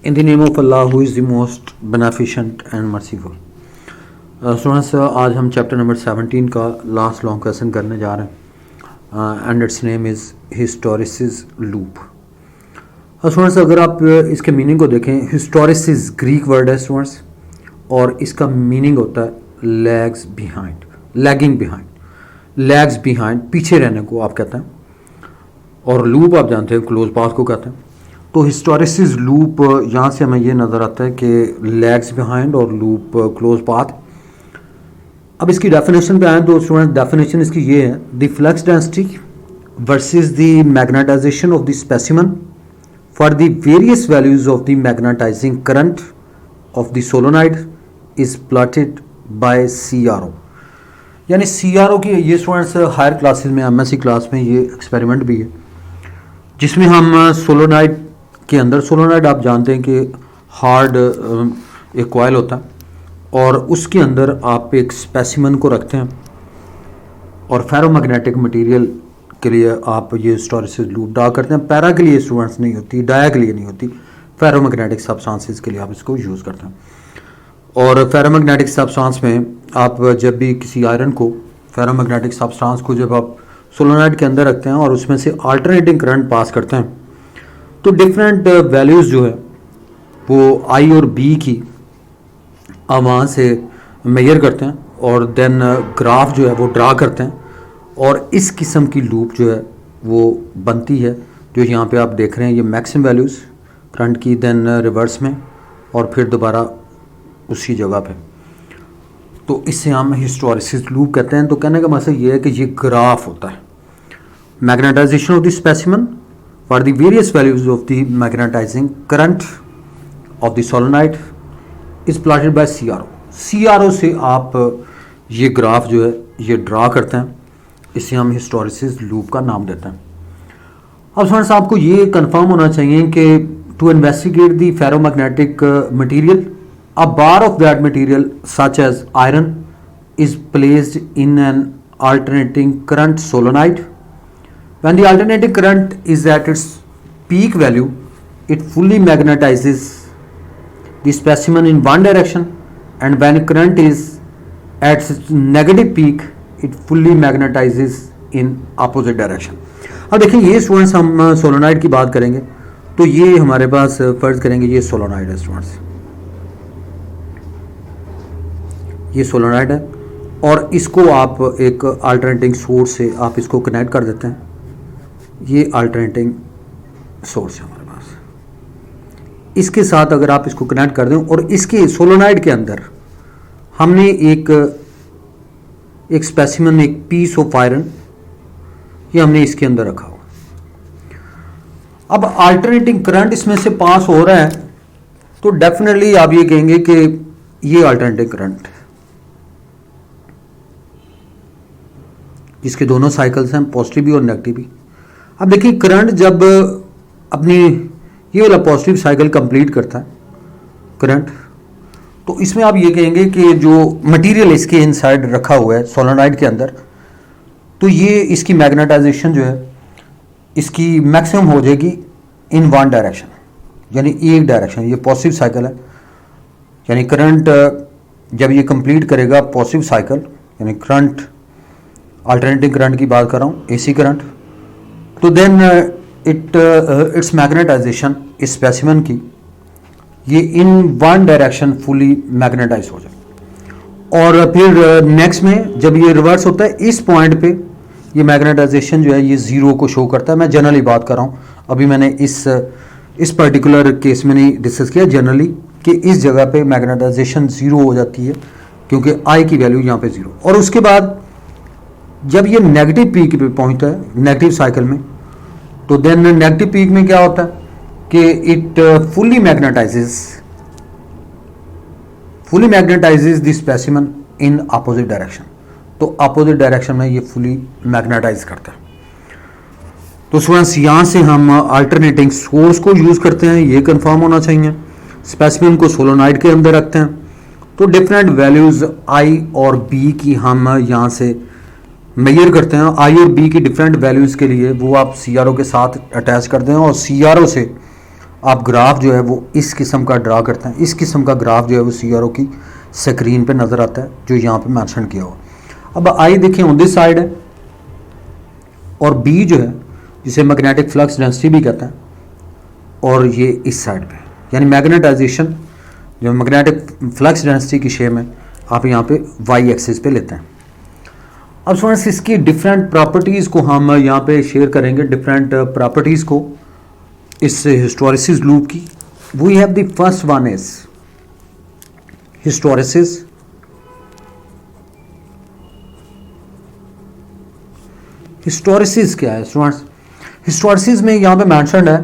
In the name of Allah, who is the most beneficent and merciful. Students आज हम chapter number 17 का last long question करने जा रहे हैं and its name is hysteresis loop. Students अगर आप इसके मीनिंग को देखें, हिस्टोरिसिस ग्रीक वर्ड है स्टूडेंट्स, और इसका मीनिंग होता है lags behind, lagging behind, lags behind, पीछे रहने को आप कहते हैं, और लूप आप जानते हैं क्लोज पाथ को कहते हैं। तो हिस्टोरिसिस लूप यहाँ से हमें ये नज़र आता है कि लैग्स बिहाइंड और लूप क्लोज पाथ। अब इसकी डेफिनेशन पे आए तो स्टूडेंट डेफिनेशन इसकी ये है, the flux density versus the magnetisation of the specimen for the various values of the magnetising current of the solenoid is plotted by CRO। यानी CRO की ये स्टूडेंट्स हायर क्लासेस में, MSc क्लास में ये experiment भी है जिसमें हम सोलोनाइड के अंदर, सोलोनाइड आप जानते हैं कि हार्ड एक कॉइल होता है और उसके अंदर आप एक स्पेसिमन को रखते हैं और फेरोमैग्नेटिक मटेरियल के लिए आप ये हिस्टोरिसिस लूप ड्रा करते हैं। पैरा के लिए स्टूडेंट्स नहीं होती, डाया के लिए नहीं होती, फेरोमैग्नेटिक सब्सटेंसेस के लिए आप इसको यूज़ करते हैं। और फेरोमैग्नेटिक सब्सटेंस में आप जब भी किसी आयरन को, फेरोमैग्नेटिक सब्सटेंस को जब आप सोलोनाइड के अंदर रखते हैं और उसमें से अल्टरनेटिंग करंट पास करते हैं तो डिफरेंट वैल्यूज़ जो है वो I और B की आप वहाँ से मेजर करते हैं और देन ग्राफ जो है वो ड्रा करते हैं और इस किस्म की लूप जो है वो बनती है जो यहाँ पे आप देख रहे हैं। ये मैक्सिमम वैल्यूज़ करंट की, देन रिवर्स में और फिर दोबारा उसी जगह पे, तो इससे हम हिस्टोरिसिस लूप कहते हैं। तो कहने का मतलब ये है कि ये ग्राफ होता है magnetization of the specimen for the various values of the magnetising current of the solenoid is plotted by CRO से आप ये ग्राफ जो है ये ड्रा करते हैं, इसे हम हिस्टोरिसिस लूप का नाम देते हैं। अब स्टूडेंट्स आपको ये कंफर्म होना चाहिए कि to investigate the ferromagnetic material, a bar of that material such as iron is placed in an alternating current solenoid. When the alternating current is at its peak value, it fully magnetizes the specimen in one direction, and when current is at its negative peak, it fully magnetizes in opposite direction. अब देखिए ये students हम solenoid की बात करेंगे तो ये हमारे पास फर्ज करेंगे ये सोलोनाइड है स्टूडेंट्स, ये सोलोनाइड है और इसको आप एक अल्टरनेटिंग सोर्स से आप इसको कनेक्ट कर देते हैं। ये अल्टरनेटिंग सोर्स है हमारे पास, इसके साथ अगर आप इसको कनेक्ट कर दें और इसके सोलोनाइड के अंदर हमने एक स्पेसिमन, एक पीस ऑफ आयरन, ये हमने इसके अंदर रखा हुआ। अब अल्टरनेटिंग करंट इसमें से पास हो रहा है तो डेफिनेटली आप ये कहेंगे कि ये अल्टरनेटिंग करंट है जिसके दोनों साइकिल्स हैं, पॉजिटिव भी और नेगेटिव भी। अब देखिए करंट जब अपनी ये वाला पॉजिटिव साइकिल कंप्लीट करता है करंट, तो इसमें आप ये कहेंगे कि जो मटेरियल इसके इनसाइड रखा हुआ है सोलोनाइड के अंदर, तो ये इसकी मैग्नेटाइजेशन जो है इसकी मैक्सिमम हो जाएगी इन वन डायरेक्शन, यानी एक डायरेक्शन। ये पॉजिटिव साइकिल है, यानी करंट जब ये कंप्लीट करेगा पॉजिटिव साइकिल, यानी करंट, अल्टरनेटिंग करंट की बात कर रहा हूँ, AC करंट, तो देन इट्स मैग्नेटाइजेशन इस स्पेसिमन की ये in one direction fully magnetize हो जाए। और फिर नेक्स्ट में जब ये रिवर्स होता है इस पॉइंट पे ये मैग्नेटाइजेशन जो है ये ज़ीरो को शो करता है। मैं जनरली बात कर रहा हूँ, अभी मैंने इस पर्टिकुलर केस में नहीं डिस्कस किया, जनरली कि इस जगह पे मैग्नेटाइजेशन ज़ीरो हो जाती है क्योंकि I की वैल्यू यहाँ पे ज़ीरो। और उसके बाद जब ये नेगेटिव पीक पे पहुंचता है नेगेटिव साइकिल में, तो देन नेगेटिव पीक में क्या होता है कि it fully magnetises the specimen in opposite direction. तो अपोजिट डायरेक्शन में ये फुली मैग्नेटाइज करता है। तो स्टूडेंट्स यहाँ से हम अल्टरनेटिंग सोर्स को यूज़ करते हैं, ये कंफर्म होना चाहिए। स्पेसिमन को सोलोनाइड के अंदर रखते हैं तो डिफरेंट वैल्यूज़ I और B की हम यहाँ से मेजर करते हैं। I और B की डिफरेंट वैल्यूज़ के लिए वो आप CRO के साथ अटैच कर दें और CRO से आप ग्राफ जो है वो इस किस्म का ड्रा करते हैं। इस किस्म का ग्राफ जो है वो CRO की स्क्रीन पे नज़र आता है जो यहाँ पे मेंशन किया हुआ। अब आई देखें ऑन दिस साइड है और बी जो है जिसे मैग्नेटिक फ्लक्स डेंसिटी भी कहते हैं और ये इस साइड पे, यानी मैग्नेटाइजेशन जो मैग्नेटिक फ्लक्स डेंसिटी की शेप में आप यहाँ पे वाई एक्सिस पे लेते हैं। अब स्टूडेंट्स इसकी डिफरेंट प्रॉपर्टीज़ को हम यहाँ पे शेयर करेंगे, डिफरेंट प्रॉपर्टीज़ को इस हिस्टोरिसिस लूप की। We have the first one is hysteresis. Hysteresis क्या है स्टूडेंट्स? हिस्टोरिसिस में यहाँ पे मेंशन्ड है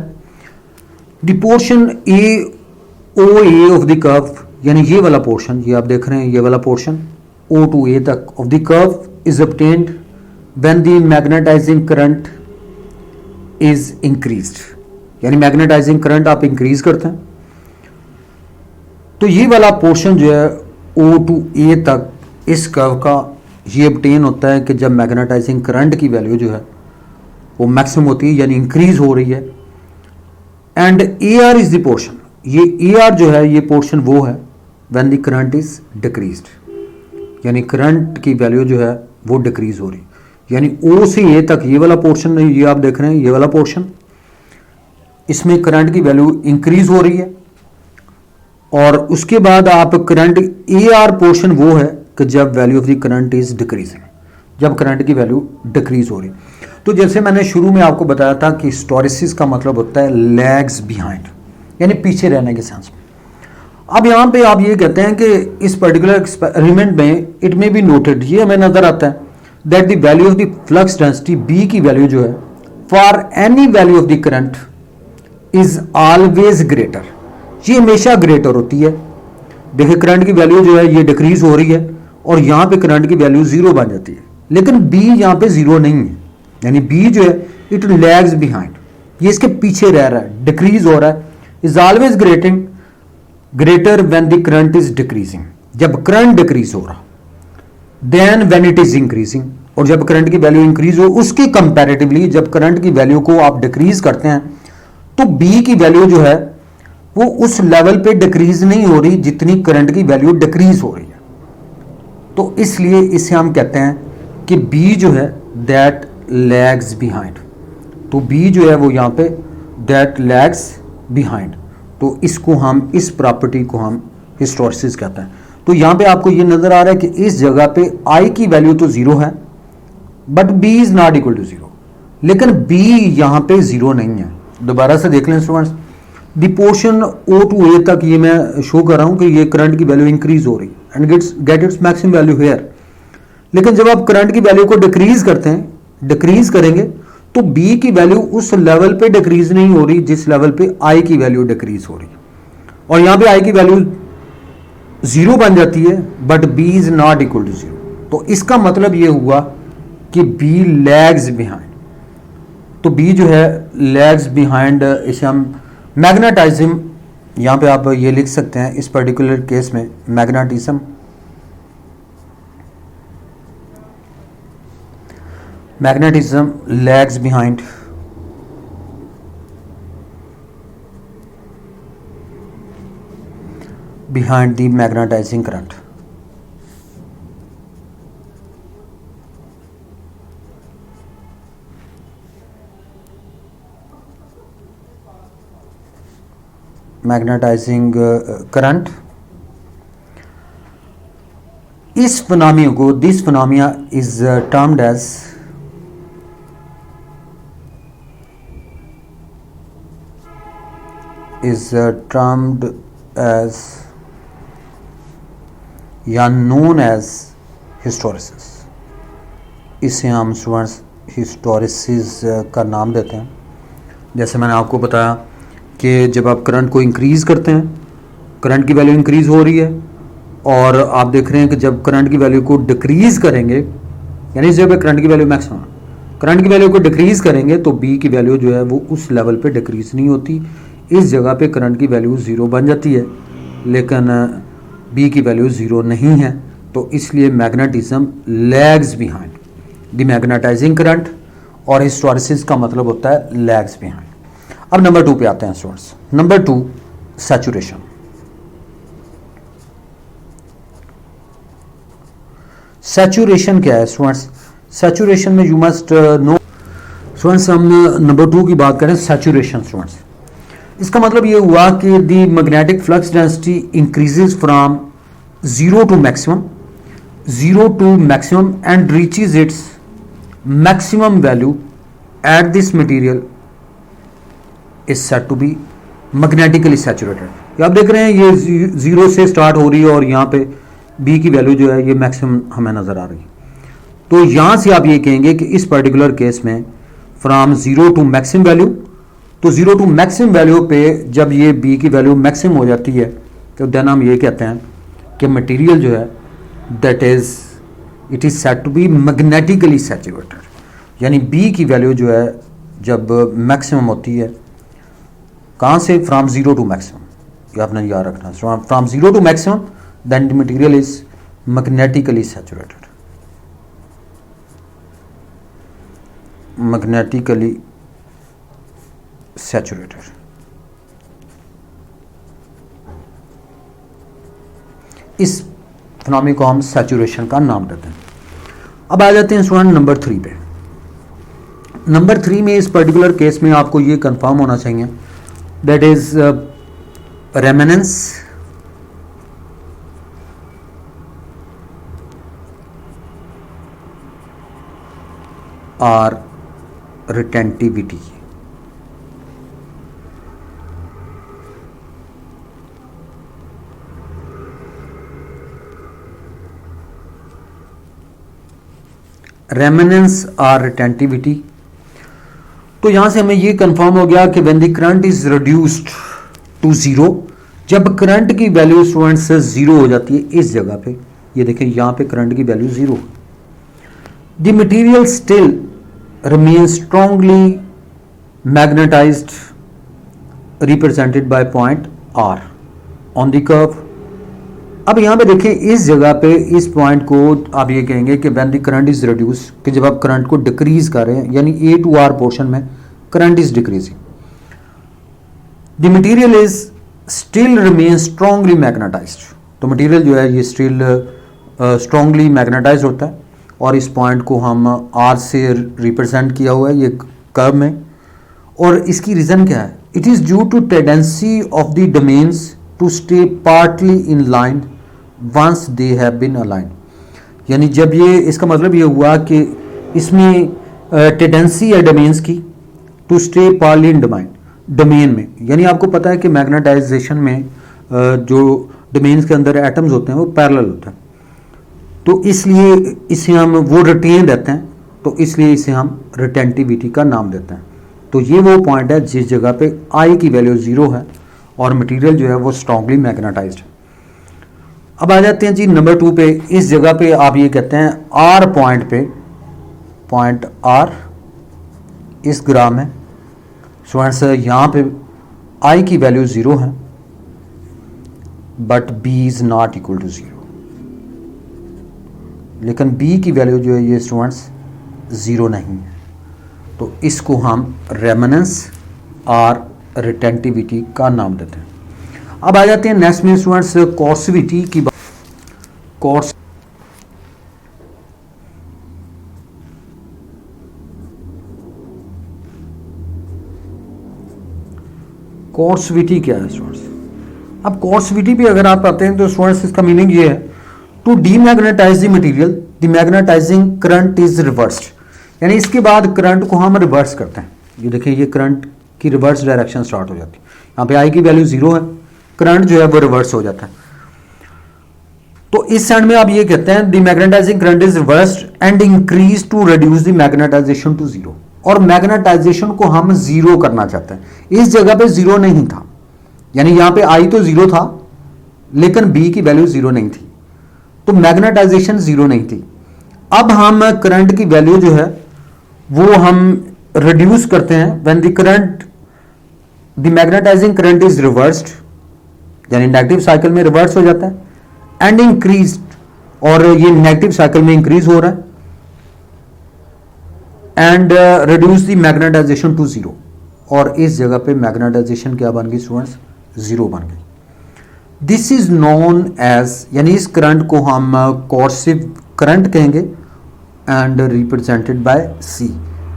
the portion AOA of the curve, यानी ये वाला पोर्शन, ये आप देख रहे हैं ये वाला पोर्शन O to A तक of the curve is obtained when the magnetizing current is increased, यानी मैग्नेटाइजिंग करंट आप इंक्रीज करते हैं तो ये वाला पोर्शन जो है O to A तक इस कर्व का ये obtain होता है कि जब मैग्नेटाइजिंग करंट की वैल्यू जो है वो मैक्सिमम होती है यानी इंक्रीज हो रही है। And AR is the portion, ये AR जो है ये पोर्शन वो है when the current is decreased, यानी करंट की वैल्यू जो है वो डिक्रीज हो रही, यानी O से A तक ये वाला पोर्शन, ये आप देख रहे हैं ये वाला पोर्शन, इसमें करंट की वैल्यू इंक्रीज हो रही है। और उसके बाद आप करंट AR पोर्शन वो है कि जब value of the current is decreasing, जब करंट की वैल्यू डिक्रीज हो रही। तो जैसे मैंने शुरू में आपको बताया था कि हिस्टोरिसिस का मतलब होता है लैग्स बिहाइंड, यानी पीछे रहने के सेंस में। अब यहाँ पे आप ये कहते हैं कि इस पर्टिकुलर एक्सपेरिमेंट में इट में बी नोटेड, ये हमें नजर आता है that the value of the flux density B की वैल्यू जो है for any value of the current is always greater, ये हमेशा ग्रेटर होती है। देखिए करंट की वैल्यू जो है ये डिक्रीज हो रही है और यहाँ पे करंट की वैल्यू 0 बन जाती है, लेकिन B यहाँ पे 0 नहीं है, यानी B जो है इट लैग्स बिहाइंड, ये इसके पीछे रह रहा है, डिक्रीज हो रहा है। Is always greater when the current is decreasing, जब करंट डिक्रीज हो रहा, then when it is increasing, और जब करंट की वैल्यू इंक्रीज हो उसके कंपैरेटिवली जब करंट की वैल्यू को आप डिक्रीज करते हैं तो B की वैल्यू जो है वो उस लेवल पे डिक्रीज नहीं हो रही जितनी करंट की वैल्यू डिक्रीज हो रही है। तो इसलिए इसे हम कहते हैं कि B जो है दैट लैग्स बिहाइंड, तो B जो है वो यहाँ पे दैट लैग्स बिहाइंड, तो इसको हम, इस प्रॉपर्टी को हम हिस्टोरिसिस कहते हैं। तो यहाँ पे आपको ये नजर आ रहा है कि इस जगह पे I की वैल्यू तो 0 है but B is not equal to 0, लेकिन B यहाँ पे 0 नहीं है। दोबारा से देख लें students, the portion O to A तक ये मैं शो कर रहा हूँ कि ये करंट की वैल्यू इंक्रीज हो रही है and get its maximum value here, लेकिन जब आप करंट की वैल्यू को डिक्रीज करते हैं, डिक्रीज करेंगे तो B की वैल्यू उस लेवल पे डिक्रीज नहीं हो रही जिस लेवल पे I की वैल्यू डिक्रीज हो रही है, और यहाँ पे I की वैल्यू 0 बन जाती है but B is not equal to 0। तो इसका मतलब ये हुआ कि B लैग्स बिहाइंड, तो B जो है लैग्स बिहाइंड, इसे हम मैग्नेटाइज्म, यहाँ पे आप ये लिख सकते हैं इस पर्टिकुलर केस में magnetism, lags behind the magnetizing current. Magnetizing current. इस phenomenon को, this phenomena is termed as या known as हिस्टोरिसिस। इसे हम स्टूडेंट्स हिस्टोरिसिस का नाम देते हैं। जैसे मैंने आपको बताया कि जब आप करंट को इंक्रीज़ करते हैं, करंट की वैल्यू इंक्रीज़ हो रही है, और आप देख रहे हैं कि जब करंट की वैल्यू को डिक्रीज़ करेंगे, यानी इस जगह पे करंट की वैल्यू मैक्सिमम, करंट की वैल्यू को डिक्रीज़ करेंगे तो B की वैल्यू जो है वो उस लेवल पे डिक्रीज़ नहीं होती, इस जगह पे करंट की वैल्यू 0 बन जाती है, लेकिन B की वैल्यू 0 नहीं है। तो इसलिए magnetism lags behind the magnetising current, और हिस्टोरिसिस का मतलब होता है लैग्स बिहाइंड। अब नंबर 2 पे आते हैं स्टूडेंट्स। Number 2 saturation. सैचुरेशन क्या है स्टूडेंट्स? सैचुरेशन में यू मस्ट नो स्टूडेंट्स, हम नंबर 2 की बात करें सैचुरेशन स्टूडेंट्स, इसका मतलब ये हुआ कि the magnetic flux density increases from zero to maximum and reaches its maximum value at this material is said to be magnetically saturated. आप देख रहे हैं ये जीरो से स्टार्ट हो रही है और यहाँ पे बी की वैल्यू जो है ये मैक्सिमम हमें नजर आ रही है। तो यहां से आप ये कहेंगे कि इस पर्टिकुलर केस में from zero to maximum value, तो जीरो टू मैक्सिमम वैल्यू पे जब ये बी की वैल्यू मैक्सिमम हो जाती है तो देन हम ये कहते हैं कि मटेरियल जो है that is it is said to be magnetically saturated, यानी बी की वैल्यू जो है जब मैक्सिमम होती है कहां से? फ्रॉम जीरो टू मैक्सिमम, ये आपने याद रखना। From zero to maximum then the material is magnetically saturated, magnetically saturated. इस फिनोमेना को हम सैचुरेशन का नाम देते हैं। अब आ जाते हैं स्टूडेंट नंबर 3 पे। नंबर 3 में इस पर्टिकुलर केस में आपको ये कंफर्म होना चाहिए दैट इज रेमेनेंस और रिटेंटिविटी। रेमेनेंस और रिटेंटिविटी, तो यहां से हमें ये कंफर्म हो गया कि when the current is reduced to zero, जब करंट की वैल्यू स्टूडेंट से जीरो हो जाती है इस जगह पे, ये देखिए यहां पे करंट की value zero, the material still remains strongly magnetized represented by point R on the curve। अब यहाँ पे देखिए इस जगह पे इस पॉइंट को आप ये कहेंगे कि when the current is reduced, कि जब आप करंट को डिक्रीज कर रहे हैं यानी A to R पोर्शन में current is decreasing, the material is still remains strongly magnetized। तो मटेरियल जो है ये स्टिल स्ट्रांगली मैग्नेटाइज होता है और इस पॉइंट को हम आर से रिप्रेजेंट किया हुआ है ये कर्व में। और इसकी रीज़न क्या है? It is due to tendency of the domains to stay partly in line once they have been align, यानी जब ये इसका मतलब ये हुआ कि इसमें टेंडेंसी है डोमेन्स की to stay partly in domain में, यानी आपको पता है कि मैग्नेटाइजेशन में जो डोमेन्स के अंदर एटम्स होते हैं वो पैरेलल होते हैं, तो इसलिए इसे हम वो रिटेन रहते हैं, तो इसलिए इसे हम रिटेंटिविटी का नाम देते हैं। तो ये वो पॉइंट है जिस जगह पे आई की वैल्यू जीरो है और मटेरियल जो है वो स्ट्रांगली मैग्नेटाइज्ड है। अब आ जाते हैं जी नंबर 2 पे। इस जगह पे आप ये कहते हैं आर पॉइंट पे, पॉइंट आर इस ग्राफ में स्टूडेंट्स यहाँ पे आई की वैल्यू जीरो है but B is not equal to zero, लेकिन b की वैल्यू जो है ये स्टूडेंट्स ज़ीरो नहीं है, तो इसको हम रेमेनेंस और रिटेंटिविटी का नाम देते हैं। अब आ जाते हैं नेक्स्ट में स्टूडेंट्स कोर्सिविटी की बात। कोर्सिविटी क्या है स्टूडेंट्स? अब कोर्सिविटी पे अगर आप आते हैं तो स्टूडेंट्स इसका मीनिंग ये है to demagnetize the material the magnetising current is reversed, यानी इसके बाद करंट को हम रिवर्स करते हैं। ये देखिए ये करंट की रिवर्स डायरेक्शन स्टार्ट हो जाती है, यहाँ पे आई की वैल्यू जीरो है, करंट जो है वो रिवर्स हो जाता है। तो इस साइड में आप ये कहते हैं the magnetising current is reversed and increase to reduce the magnetization to zero, और मैग्नेटाइजेशन को हम जीरो करना चाहते हैं। इस जगह पे जीरो नहीं था, यानी यहाँ पे आई तो जीरो था लेकिन बी की वैल्यू जीरो नहीं थी, तो मैग्नेटाइजेशन जीरो नहीं थी। अब हम करंट की वैल्यू जो है वो हम रिड्यूस करते हैं when the current the magnetising current is reversed, यानी नेगेटिव साइकिल में रिवर्स हो जाता है, एंड इंक्रीज, और ये नेगेटिव साइकिल में इंक्रीज हो रहा है, and reduce the magnetization to zero, और इस जगह पे मैग्नेटाइजेशन क्या बन गई स्टूडेंट्स, 0 बन गई। दिस इज नोन एज, यानी इस करंट को हम कोर्सिव करंट कहेंगे एंड रिप्रेजेंटेड बाय सी,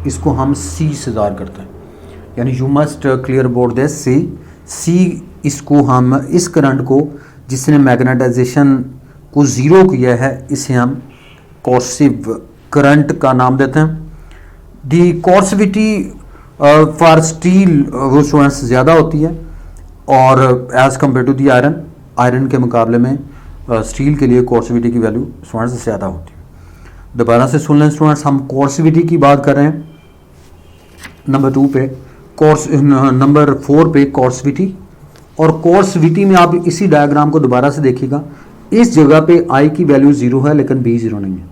इसको हम सी से ज़ाहिर करते हैं, यानी you must clear about this C, इसको हम इस करंट को जिसने मैग्नेटाइजेशन को ज़ीरो किया है इसे हम कोर्सिव करंट का नाम देते हैं। दी कोर्सिविटी फॉर स्टील वो स्टूडेंट्स ज़्यादा होती है और as compare to the iron, iron के मुकाबले में स्टील के लिए कोर्सिविटी की वैल्यू स्टूडेंट्स ज़्यादा होती है। दोबारा से सुन लें स्टूडेंट्स, हम कोर्सिविटी की बात कर रहे हैं नंबर 2 पे, नंबर 4 पे कोर्सिविटी, और कोर्सिविटी में आप इसी डायग्राम को दोबारा से देखिएगा, इस जगह पे I की वैल्यू 0 है लेकिन B 0 नहीं है।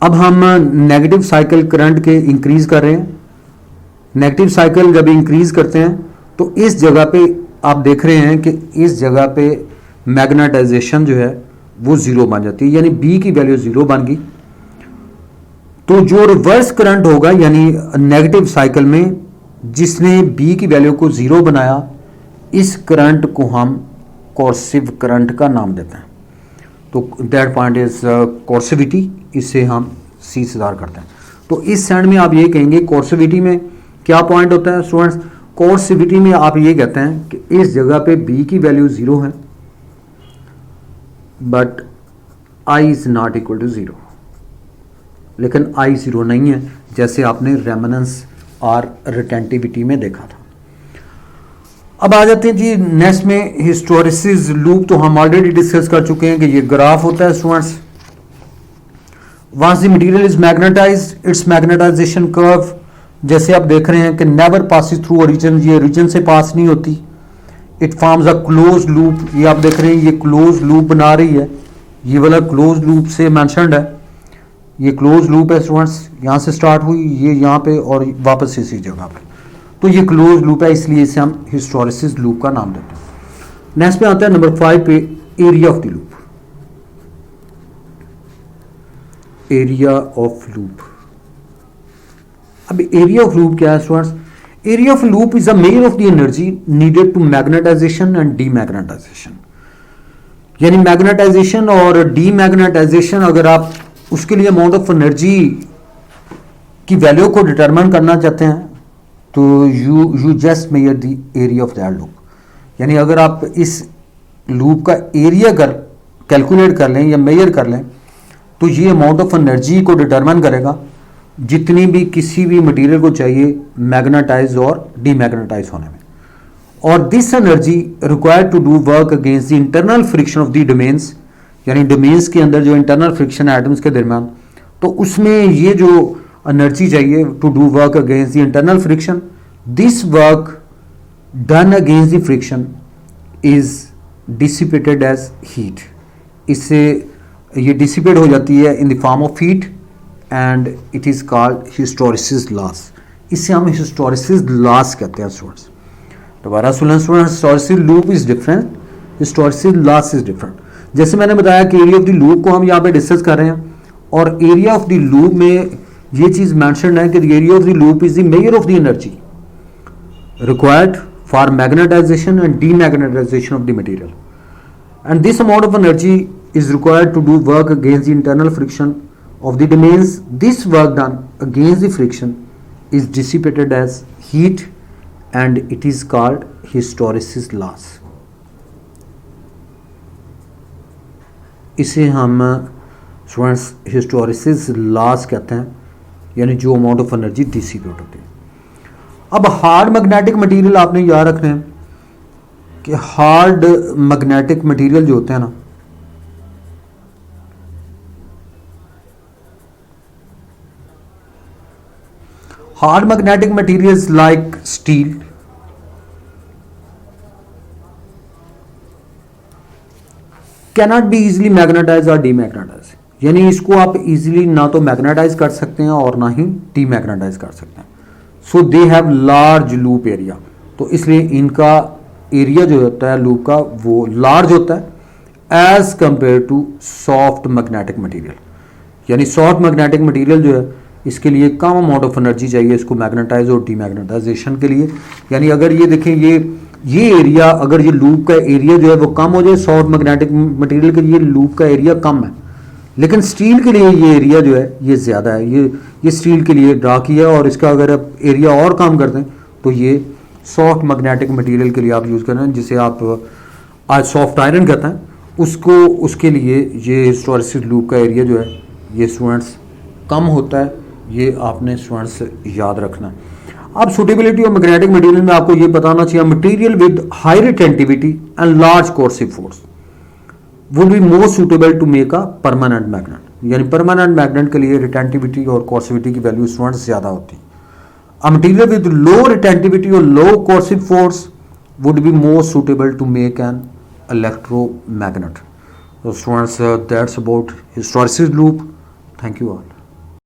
अब हम नेगेटिव साइकिल करंट के इंक्रीज कर रहे हैं, नेगेटिव साइकिल जब इंक्रीज करते हैं तो इस जगह पे आप देख रहे हैं कि इस जगह पे मैग्नेटाइजेशन जो है वो 0 बन जाती है, यानी B की वैल्यू 0 बन गई। तो जो रिवर्स करंट होगा यानी नेगेटिव साइकिल में जिसने B की वैल्यू को 0 बनाया, इस करंट को हम कोर्सिव करंट का नाम देते हैं। तो दैट पॉइंट इज कोर्सिविटी, इसे हम सी से ज़ाहिर करते हैं। तो इस साइड में आप ये कहेंगे कोर्सिविटी में क्या पॉइंट होता है स्टूडेंट्स, कोर्सिविटी में आप ये कहते हैं कि इस जगह पे B की वैल्यू 0 है but I is not equal to 0, लेकिन I 0 नहीं है जैसे आपने रेमनेंस और रिटेंटिविटी में देखा था। अब आ जाते हैं जी नेक्स्ट में हिस्टोरिसिस लूप, तो हम ऑलरेडी डिस्कस कर चुके हैं कि ये ग्राफ होता है students. Once the material is magnetized, its magnetization curve जैसे आप देख रहे हैं कि नेवर पासिस थ्रू ओरिजिन, ये ओरिजिन से पास नहीं होती। It forms a close loop, ये आप देख रहे हैं ये क्लोज लूप बना रही है, ये वाला क्लोज लूप से मेंशन्ड है, ये क्लोज लूप है स्टूडेंट्स, यहाँ से स्टार्ट हुई ये यहाँ पे और वापस इसी जगह पे, तो ये क्लोज लूप है इसलिए इसे हम हिस्टोरिसिस लूप का नाम देते हैं। नेक्स्ट पे आता है नंबर 5 पे area of the loop. Area of loop, अब एरिया ऑफ लूप क्या है students, area of loop is a measure of the energy needed to magnetization and demagnetization, यानी मैग्नेटाइजेशन और डीमैग्नेटाइजेशन, अगर आप उसके लिए अमाउंट ऑफ एनर्जी की वैल्यू को डिटरमाइन करना चाहते हैं तो you just measure the area of that loop, यानी अगर आप इस लूप का एरिया कैलकुलेट कर लें या मेजर कर लें तो ये अमाउंट ऑफ एनर्जी को डिटरमाइन करेगा जितनी भी किसी भी मटेरियल को चाहिए मैग्नेटाइज और डीमैग्नेटाइज होने में। और this energy required to do work against the internal friction of the domains, यानी डोमेन्स के अंदर जो इंटरनल फ्रिक्शन है एटम्स के दरमियान, तो उसमें ये जो एनर्जी चाहिए to do work against the internal friction, this work done against the friction is dissipated as heat, इससे ये डिसिपेट हो जाती है in the form of heat and it is called hysteresis loss, इसे हम हिस्टोरिसिस लॉस कहते हैं students. दोबारा सुन students, hysteresis loop is different, hysteresis loss is different. जैसे मैंने बताया कि एरिया ऑफ द लूप को हम यहाँ पे डिस्कस कर रहे हैं और एरिया ऑफ द लूप में ये चीज मेंशन है कि area of the loop is the measure of the energy required for magnetization and demagnetization of the material, and this amount of energy is required to do work against the internal friction of the domains. This work done against the friction is dissipated as heat and it is called hysteresis loss. इसे हम students hysteresis loss कहते हैं, यानी जो amount of energy dissipate होती है। अब hard magnetic material आपने याद रखना है कि हार्ड मैग्नेटिक मटेरियल जो होते हैं ना, hard magnetic materials like steel cannot be easily magnetized or demagnetized, यानी इसको आप easily ना तो मैग्नेटाइज कर सकते हैं और ना ही डीमैग्नेटाइज कर सकते हैं। So they have large loop area, तो इसलिए इनका एरिया जो होता है लूप का वो लार्ज होता है as compare to soft magnetic material, यानी सॉफ्ट मैग्नेटिक मटेरियल जो है इसके लिए कम अमाउंट ऑफ एनर्जी चाहिए इसको मैग्नेटाइज और डीमैग्नेटाइजेशन के लिए। यानी अगर ये देखें ये एरिया, अगर ये लूप का एरिया जो है वो कम हो जाए, सॉफ्ट मैग्नेटिक मटेरियल के लिए लूप का एरिया कम है, लेकिन स्टील के लिए ये एरिया जो है ये ज़्यादा है, ये स्टील के लिए ड्रा किया, और इसका अगर आप एरिया और कम कर दें तो ये सॉफ्ट मैग्नेटिक मटेरियल के लिए आप यूज़ कर रहे हैं, जिसे आप आज सॉफ्ट आयरन कहते हैं, उसके लिए ये हिस्टोरिसिस लूप का एरिया जो है ये स्टूडेंट्स कम होता है। ये आपने स्टूडेंट्स याद रखना है। अब सुटेबिलिटी ऑफ मैग्नेटिक मटेरियल में आपको ये बताना चाहिए, material with high retentivity and large coercive force would be more suitable to make a permanent magnet. यानी परमानेंट मैग्नेट के लिए रिटेंटिविटी और कोर्सिविटी की वैल्यू स्टूडेंट्स ज़्यादा होती है। A material with low retentivity और low coercive force would be more suitable to make an electromagnet. So students, that's about hysteresis loop. Thank you all.